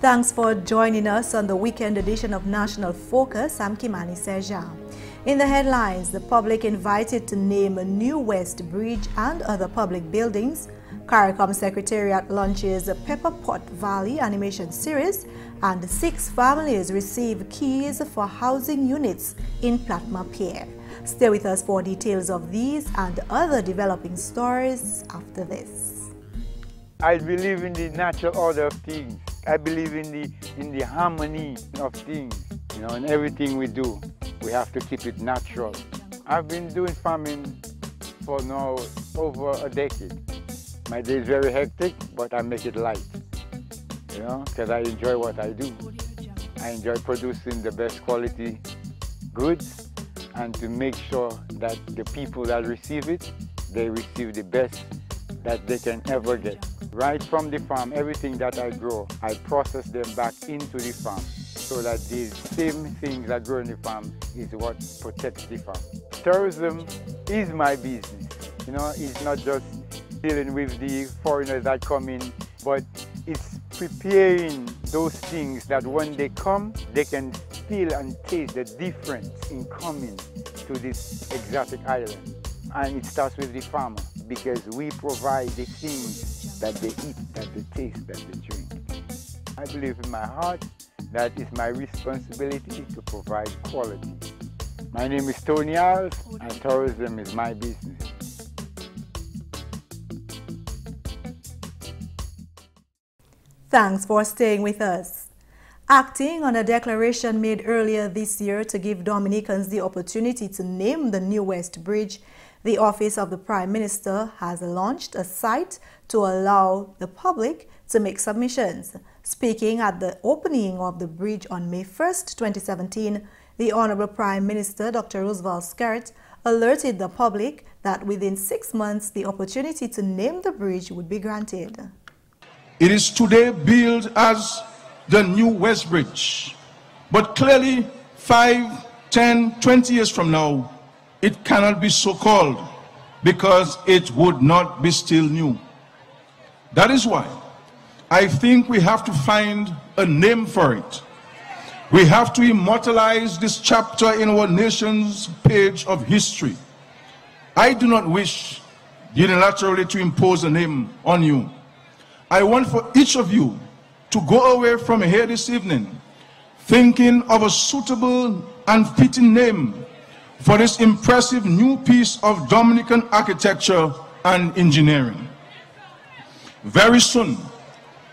Thanks for joining us on the weekend edition of National Focus. I'm Kimani St. In the headlines, the public invited to name a new West Bridge and other public buildings. Caricom Secretariat launches a Pepper Pot Valley animation series, and 6 families receive keys for housing units in Plat Ma Pierre. Stay with us for details of these and other developing stories after this. I believe in the natural order of things. I believe in the harmony of things. You know, in everything we do, we have to keep it natural. I've been doing farming for now over a decade. My day is very hectic, but I make it light, you know, because I enjoy what I do. I enjoy producing the best quality goods and to make sure that the people that receive it, they receive the best that they can ever get. Right from the farm, everything that I grow, I process them back into the farm so that the same things that grow in the farm is what protects the farm. Tourism is my business. You know, it's not just dealing with the foreigners that come in, but it's preparing those things that when they come, they can feel and taste the difference in coming to this exotic island. And it starts with the farmer, because we provide the things that they eat, that they taste, that they drink. I believe in my heart that it's my responsibility to provide quality. My name is Tony Alves, and tourism is my business. Thanks for staying with us. Acting on a declaration made earlier this year to give Dominicans the opportunity to name the new West Bridge, the Office of the Prime Minister has launched a site to allow the public to make submissions. Speaking at the opening of the bridge on May 1st, 2017, the Honorable Prime Minister, Dr. Roosevelt Skerrit, alerted the public that within 6 months, the opportunity to name the bridge would be granted. It is today billed as the new West Bridge, but clearly 5, 10, 20 years from now, it cannot be so called because it would not be still new. That is why I think we have to find a name for it. We have to immortalize this chapter in our nation's page of history. I do not wish unilaterally to impose a name on you. I want for each of you to go away from here this evening thinking of a suitable and fitting name for this impressive new piece of Dominican architecture and engineering. Very soon,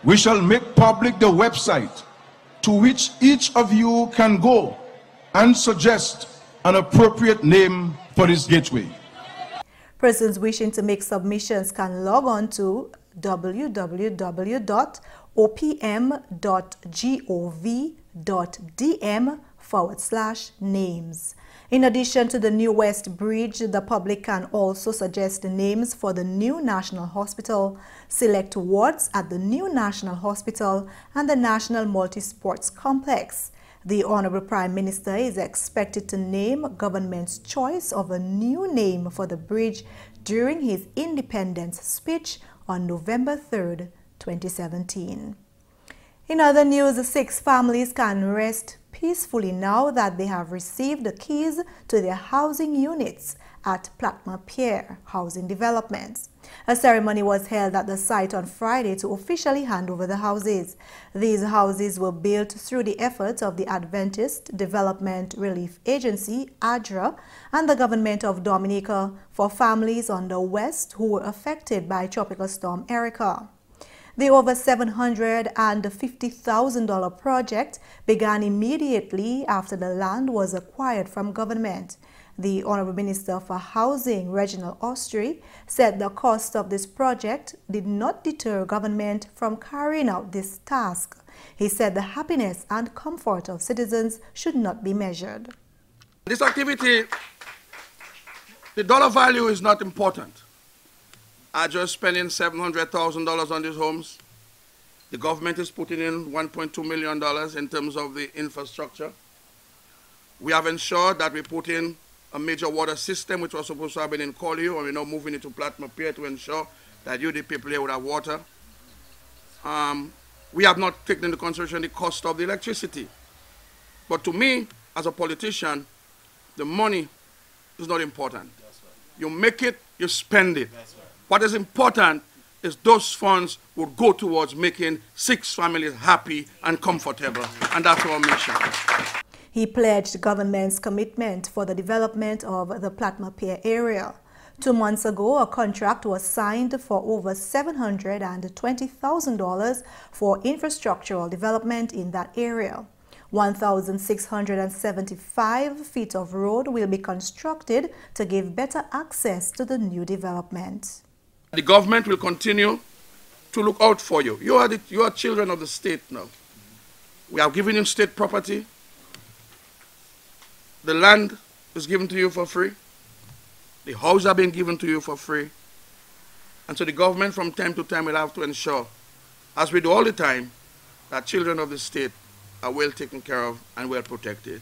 we shall make public the website to which each of you can go and suggest an appropriate name for this gateway. Persons wishing to make submissions can log on to www.opm.gov.dm/names. In addition to the new West Bridge, the public can also suggest names for the new National Hospital, select wards at the new National Hospital, and the National Multi-Sports Complex. The Honorable Prime Minister is expected to name government's choice of a new name for the bridge during his independence speech on November 3rd, 2017. In other news, 6 families can rest peacefully now that they have received the keys to their housing units at Plat Ma Pierre Housing Developments. A ceremony was held at the site on Friday to officially hand over the houses. These houses were built through the efforts of the Adventist Development Relief Agency, ADRA, and the government of Dominica for families on the west who were affected by Tropical Storm Erica. The over $750,000 project began immediately after the land was acquired from government. The Honorable Minister for Housing, Reginald Ostry, said the cost of this project did not deter government from carrying out this task. He said the happiness and comfort of citizens should not be measured. This activity, the dollar value is not important. I just spending $700,000 on these homes. The government is putting in $1.2 million in terms of the infrastructure. We have ensured that we put in a major water system, which was supposed to have been in Creole, and we're now moving it to Plat Ma Pierre to ensure that you, the people here, would have water. we have not taken into consideration the cost of the electricity. But to me, as a politician, the money is not important. You make it, you spend it. What is important is those funds would go towards making 6 families happy and comfortable, and that's our mission. He pledged government's commitment for the development of the Plat Ma Pierre area. 2 months ago, a contract was signed for over $720,000 for infrastructural development in that area. 1,675 feet of road will be constructed to give better access to the new development. The government will continue to look out for you. You are children of the state now. We have given you state property. The land is given to you for free. The houses have been given to you for free. And so the government from time to time will have to ensure, as we do all the time, that children of the state are well taken care of and well protected.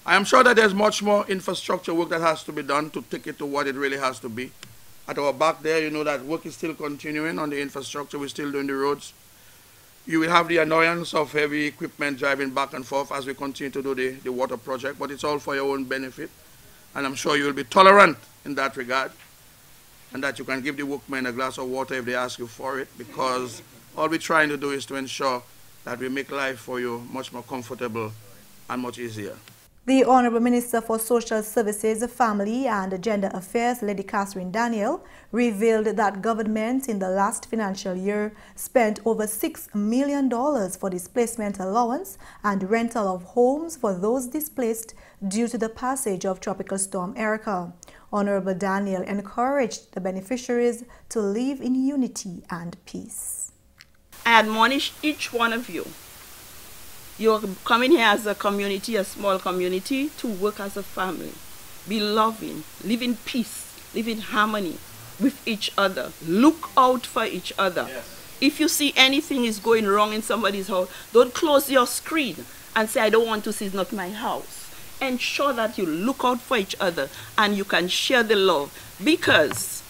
I am sure that there's much more infrastructure work that has to be done to take it to what it really has to be. At our back there, you know that work is still continuing on the infrastructure. We're still doing the roads. You will have the annoyance of heavy equipment driving back and forth as we continue to do the water project, but it's all for your own benefit. And I'm sure you will be tolerant in that regard, and that you can give the workmen a glass of water if they ask you for it, because all we're trying to do is to ensure that we make life for you much more comfortable and much easier. The Honorable Minister for Social Services, Family and Gender Affairs, Lady Catherine Daniel, revealed that government in the last financial year spent over $6 million for displacement allowance and rental of homes for those displaced due to the passage of Tropical Storm Erica. Honorable Daniel encouraged the beneficiaries to live in unity and peace. I admonish each one of you. You're coming here as a community, a small community, to work as a family. Be loving, live in peace, live in harmony with each other. Look out for each other. Yes. If you see anything is going wrong in somebody's house, don't close your screen and say, I don't want to see, it's not my house. Ensure that you look out for each other and you can share the love. Because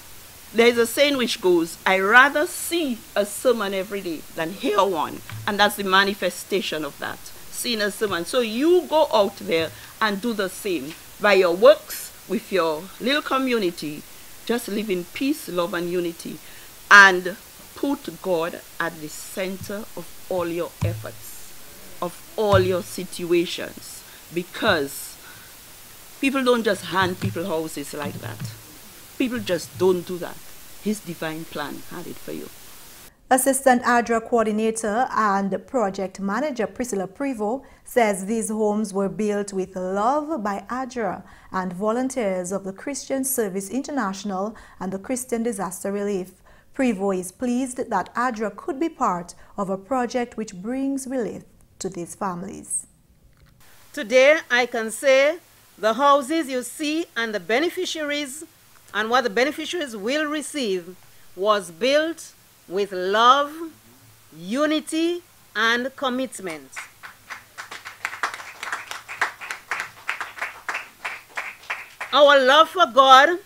there's a saying which goes, I rather see a sermon every day than hear one. And that's the manifestation of that, seeing a sermon. So you go out there and do the same. By your works, with your little community, just live in peace, love, and unity. And put God at the center of all your efforts, of all your situations. Because people don't just hand people houses like that. People just don't do that. His divine plan had it for you. Assistant ADRA Coordinator and Project Manager Priscilla Prevost says these homes were built with love by ADRA and volunteers of the Christian Service International and the Christian Disaster Relief. Prevost is pleased that ADRA could be part of a project which brings relief to these families. Today I can say the houses you see and the beneficiaries and what the beneficiaries will receive was built with love, unity, and commitment. Our love for God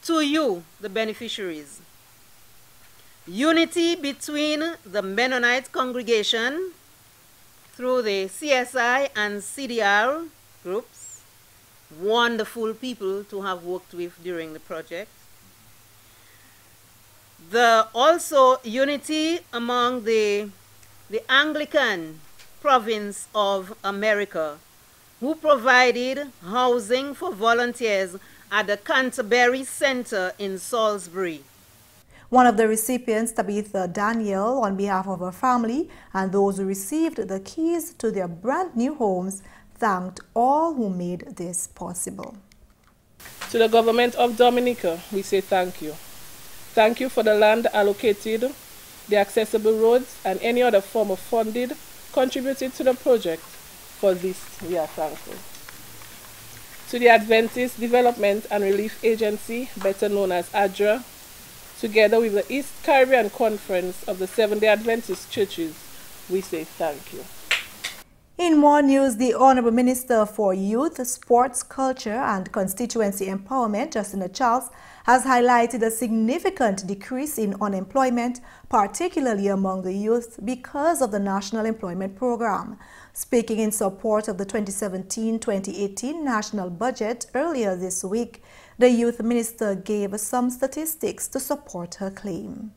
to you, the beneficiaries. Unity between the Mennonite congregation through the CSI and CDR groups. Wonderful people to have worked with during the project. Also unity among the Anglican province of America, who provided housing for volunteers at the Canterbury Center in Salisbury. One of the recipients, Tabitha Daniel, on behalf of her family and those who received the keys to their brand new homes, thanked all who made this possible. To the government of Dominica, we say thank you. Thank you for the land allocated, the accessible roads, and any other form of funding contributed to the project. For this, we are thankful. To the Adventist Development and Relief Agency, better known as ADRA, together with the East Caribbean Conference of the Seventh-day Adventist Churches, we say thank you. In more news, the Honorable Minister for Youth, Sports, Culture and Constituency Empowerment, Justina Charles, has highlighted a significant decrease in unemployment, particularly among the youth, because of the National Employment Program. Speaking in support of the 2017-2018 national budget earlier this week, the Youth Minister gave some statistics to support her claim.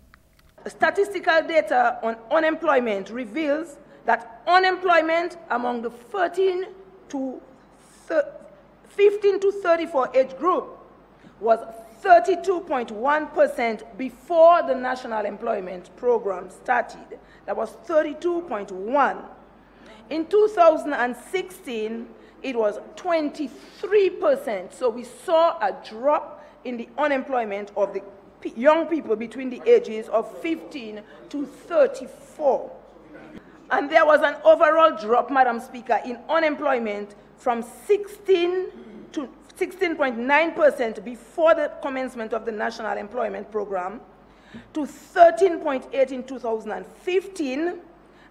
Statistical data on unemployment reveals that unemployment among the 15 to 34 age group was 32.1% before the National Employment Program started. That was 32.1. In 2016, it was 23%. So we saw a drop in the unemployment of the young people between the ages of 15 to 34. And there was an overall drop, Madam Speaker, in unemployment from 16.9% before the commencement of the National Employment Program to 13.8% in 2015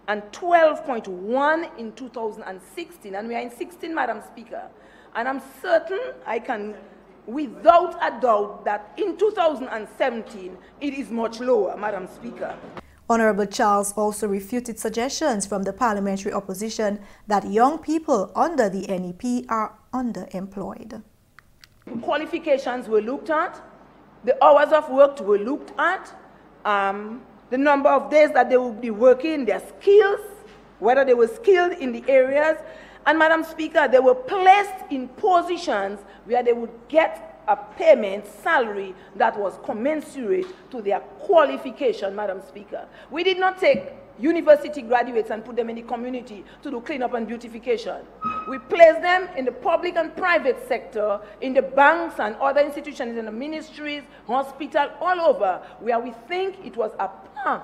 and 12.1% in 2016. And we are in 16, Madam Speaker. And I'm certain I can, without a doubt, that in 2017 it is much lower, Madam Speaker. Honorable Charles also refuted suggestions from the parliamentary opposition that young people under the NEP are underemployed. Qualifications were looked at, the hours of work were looked at, the number of days that they would be working, their skills, whether they were skilled in the areas, and Madam Speaker, they were placed in positions where they would get a payment salary that was commensurate to their qualification, Madam Speaker. We did not take university graduates and put them in the community to do cleanup and beautification. We placed them in the public and private sector, in the banks and other institutions, in the ministries, hospital, all over, where we think it was a par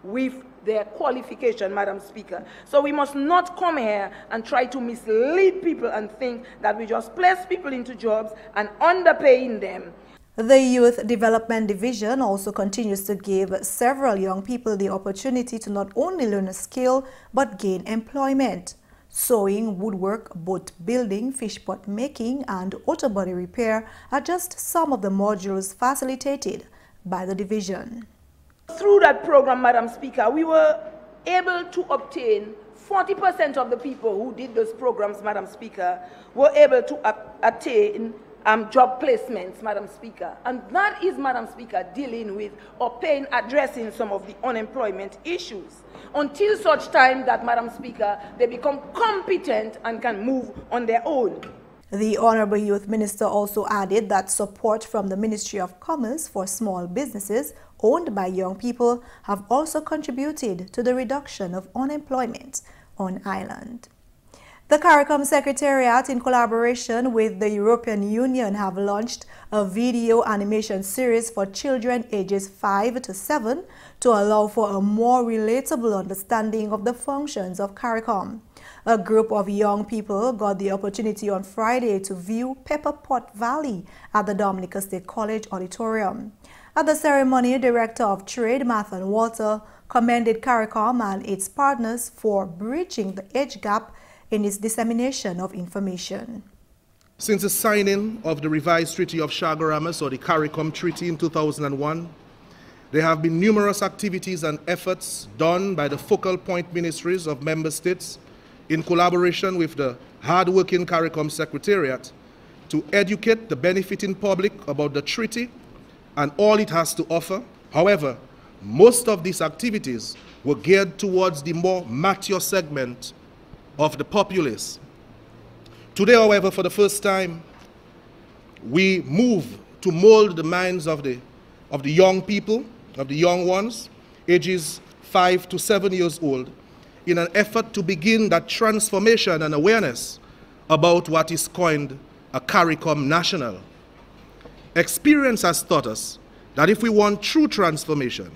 with their qualification, Madam Speaker. So we must not come here and try to mislead people and think that we just place people into jobs and underpaying them. The Youth Development Division also continues to give several young people the opportunity to not only learn a skill but gain employment. Sewing, woodwork, boat building, fish pot making and auto body repair are just some of the modules facilitated by the division. Through that program, Madam Speaker, we were able to obtain 40% of the people who did those programs, Madam Speaker, were able to attain job placements, Madam Speaker. And that is, Madam Speaker, dealing with or addressing some of the unemployment issues. Until such time that, Madam Speaker, they become competent and can move on their own. The Honorable Youth Minister also added that support from the Ministry of Commerce for small businesses owned by young people have also contributed to the reduction of unemployment on island. The CARICOM Secretariat, in collaboration with the European Union, have launched a video animation series for children ages 5 to 7 to allow for a more relatable understanding of the functions of CARICOM. A group of young people got the opportunity on Friday to view Pepper Pot Valley at the Dominica State College Auditorium. At the ceremony, Director of Trade, Mathan Walter, commended CARICOM and its partners for bridging the age gap in its dissemination of information. Since the signing of the revised Treaty of Shaakira, or the CARICOM Treaty in 2001, there have been numerous activities and efforts done by the focal point ministries of member states in collaboration with the hard-working CARICOM Secretariat to educate the benefiting public about the treaty and all it has to offer. However, most of these activities were geared towards the more mature segment of the populace. Today, however, for the first time, we move to mold the minds of the young people, of the young ones, ages 5 to 7 years old, in an effort to begin that transformation and awareness about what is coined a CARICOM National. Experience has taught us that if we want true transformation,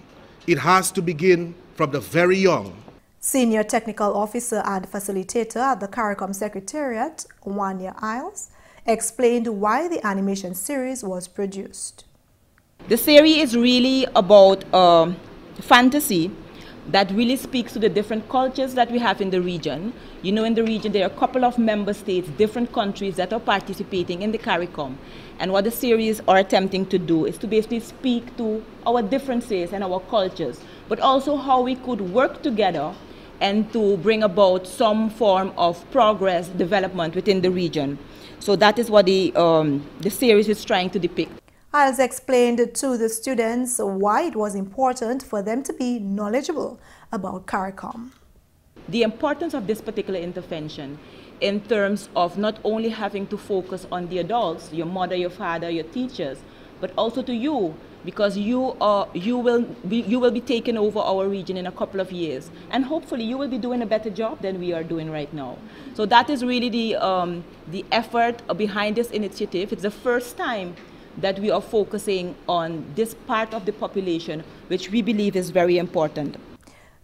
it has to begin from the very young. Senior Technical Officer and Facilitator at the CARICOM Secretariat, Wanya Isles, explained why the animation series was produced. The series is really about fantasy that really speaks to the different cultures that we have in the region. You know, in the region there are a couple of member states, different countries that are participating in the CARICOM. And what the series are attempting to do is to basically speak to our differences and our cultures, but also how we could work together and to bring about some form of progress, development within the region. So that is what the series is trying to depict. Iles explained to the students why it was important for them to be knowledgeable about CARICOM. The importance of this particular intervention in terms of not only having to focus on the adults, your mother, your father, your teachers, but also to you, because you will be taking over our region in a couple of years, and hopefully you will be doing a better job than we are doing right now. So that is really the effort behind this initiative. It's the first time that we are focusing on this part of the population, which we believe is very important.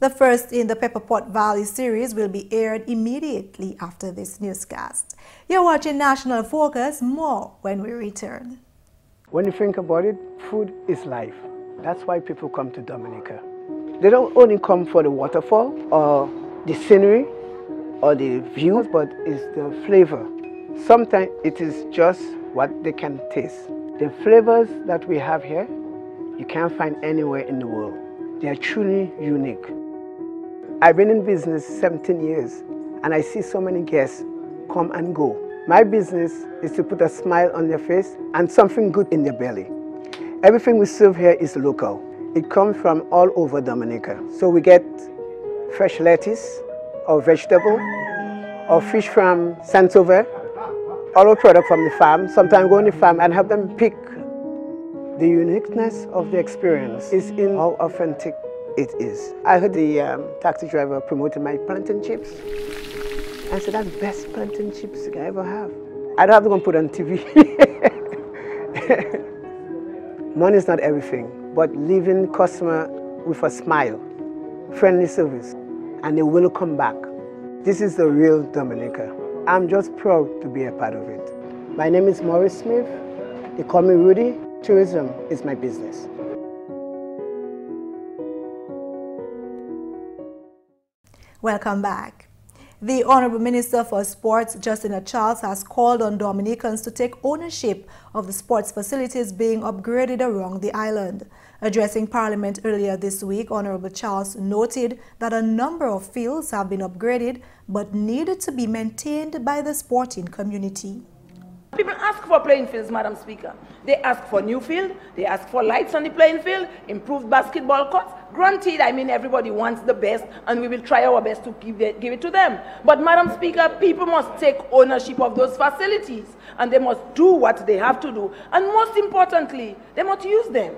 The first in the Pepper Pot Valley series will be aired immediately after this newscast. You're watching National Focus. More when we return. When you think about it, food is life. That's why people come to Dominica. They don't only come for the waterfall or the scenery or the views, but it's the flavor. Sometimes it is just what they can taste. The flavors that we have here, you can't find anywhere in the world. They are truly unique. I've been in business 17 years, and I see so many guests come and go. My business is to put a smile on their face and something good in their belly. Everything we serve here is local. It comes from all over Dominica. So we get fresh lettuce, or vegetable, or fish from Saint-Sauveur, all our product from the farm. Sometimes go on the farm and help them pick. The uniqueness of the experience is in how authentic it is. I heard the taxi driver promoting my plantain chips. I said, that's the best plantain chips you can ever have. I don't have to go and put it on TV. Money is not everything, but leaving customer with a smile, friendly service, and they will come back. This is the real Dominica. I'm just proud to be a part of it. My name is Maurice Smith. They call me Rudy. Tourism is my business. Welcome back. The Honorable Minister for Sports, Justin Charles, has called on Dominicans to take ownership of the sports facilities being upgraded around the island. Addressing Parliament earlier this week, Honorable Charles noted that a number of fields have been upgraded but needed to be maintained by the sporting community. People ask for playing fields, Madam Speaker. They ask for new field, they ask for lights on the playing field, improved basketball courts. Granted, I mean, everybody wants the best, and we will try our best to give it to them. But, Madam Speaker, people must take ownership of those facilities, and they must do what they have to do. And most importantly, they must use them,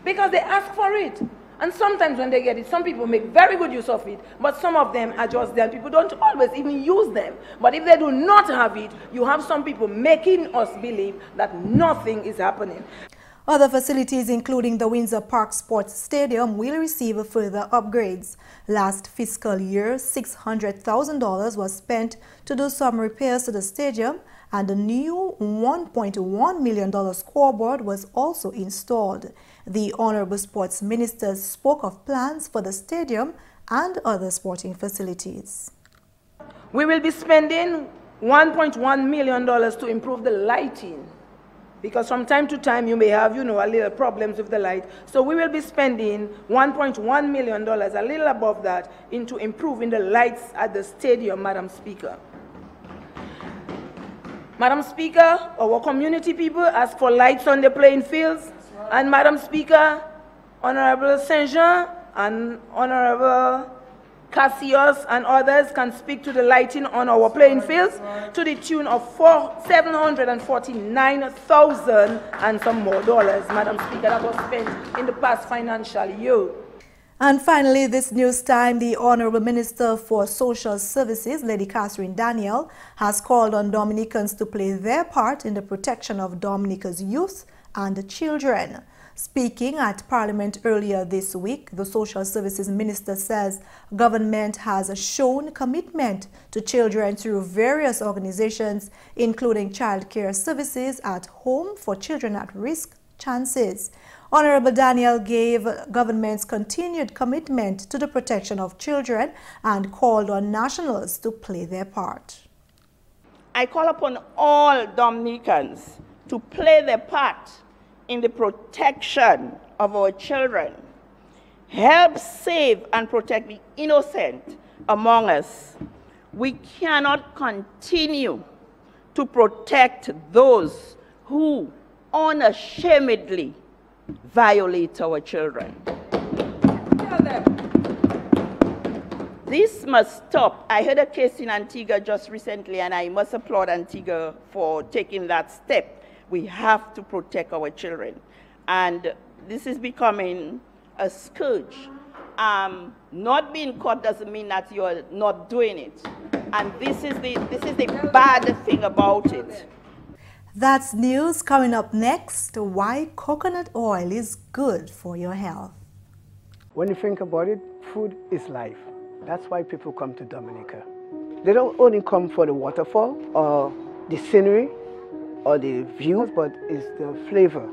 because they ask for it. And sometimes when they get it, some people make very good use of it, but some of them are just there. People don't always even use them. But if they do not have it, you have some people making us believe that nothing is happening. Other facilities, including the Windsor Park Sports Stadium, will receive further upgrades. Last fiscal year, $600,000 was spent to do some repairs to the stadium, and a new $1.1 million scoreboard was also installed. The Honorable Sports Minister spoke of plans for the stadium and other sporting facilities. We will be spending $1.1 million to improve the lighting, because from time to time you may have, a little problems with the light. So we will be spending $1.1 million, a little above that, into improving the lights at the stadium, Madam Speaker. Madam Speaker, our community people ask for lights on the playing fields. And Madam Speaker, Honorable St. Jean and Honorable Cassius and others can speak to the lighting on our playing fields to the tune of $749,000 and some more dollars, Madam Speaker, that was spent in the past financial year. And finally, this news time, the Honorable Minister for Social Services, Lady Catherine Daniel, has called on Dominicans to play their part in the protection of Dominica's youth and children. Speaking at Parliament earlier this week, the Social Services Minister says government has shown commitment to children through various organizations, including child care services at home for children at risk chances. Honorable Daniel gave government's continued commitment to the protection of children and called on nationals to play their part. I call upon all Dominicans to play their part in the protection of our children. Help save and protect the innocent among us. We cannot continue to protect those who unashamedly violate our children. This must stop. I heard a case in Antigua just recently, and I must applaud Antigua for taking that step. We have to protect our children. And this is becoming a scourge. Not being caught doesn't mean that you're not doing it. And this is the bad thing about it. That's news. Coming up next, why coconut oil is good for your health. When you think about it, food is life. That's why people come to Dominica. They don't only come for the waterfall or the scenery or the views, but it's the flavor.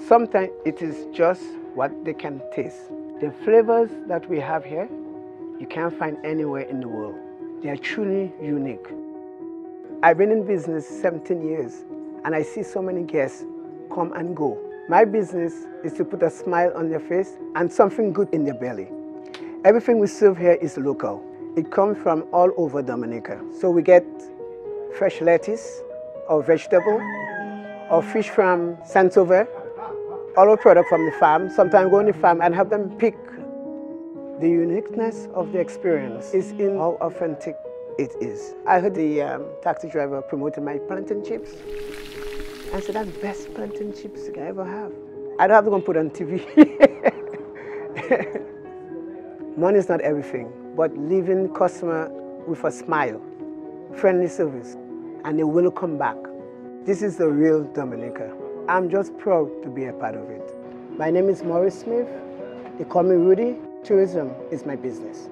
Sometimes it is just what they can taste. The flavors that we have here, you can't find anywhere in the world. They are truly unique. I've been in business 17 years, and I see so many guests come and go. My business is to put a smile on their face and something good in their belly. Everything we serve here is local. It comes from all over Dominica. So we get fresh lettuce, or vegetable, or fish from Saint-Sauveur, all our product from the farm. Sometimes go on the farm and have them pick. The uniqueness of the experience is in how authentic it is. I heard the taxi driver promoting my plantain chips. I said, that's the best plantain chips I ever have. I don't have to go and put it on TV. Money is not everything, but leaving customer with a smile, friendly service, and they will come back. This is the real Dominica. I'm just proud to be a part of it. My name is Maurice Smith. They call me Rudy. Tourism is my business.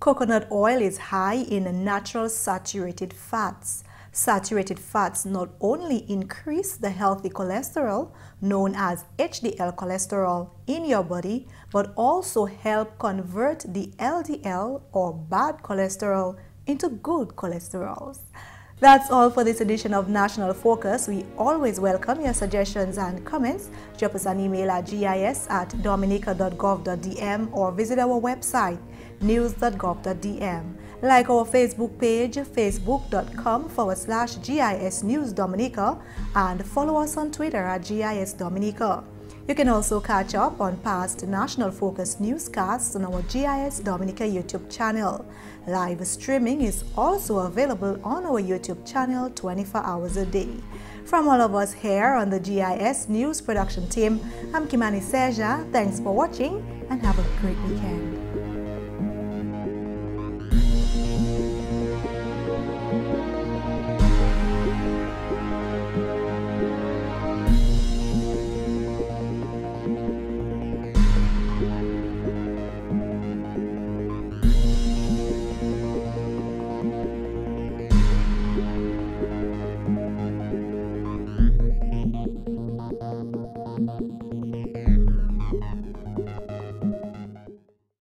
Coconut oil is high in natural saturated fats. Saturated fats not only increase the healthy cholesterol, known as HDL cholesterol, in your body, but also help convert the LDL or bad cholesterol into good cholesterols. That's all for this edition of National Focus. We always welcome your suggestions and comments. Drop us an email at gis@dominica.gov.dm or visit our website, news.gov.dm. Like our Facebook page, facebook.com/GIS News Dominica, and follow us on Twitter at GIS Dominica. You can also catch up on past National Focus newscasts on our GIS Dominica YouTube channel. Live streaming is also available on our YouTube channel 24 hours a day. From all of us here on the GIS News production team, I'm Kimani St. Thanks for watching and have a great weekend.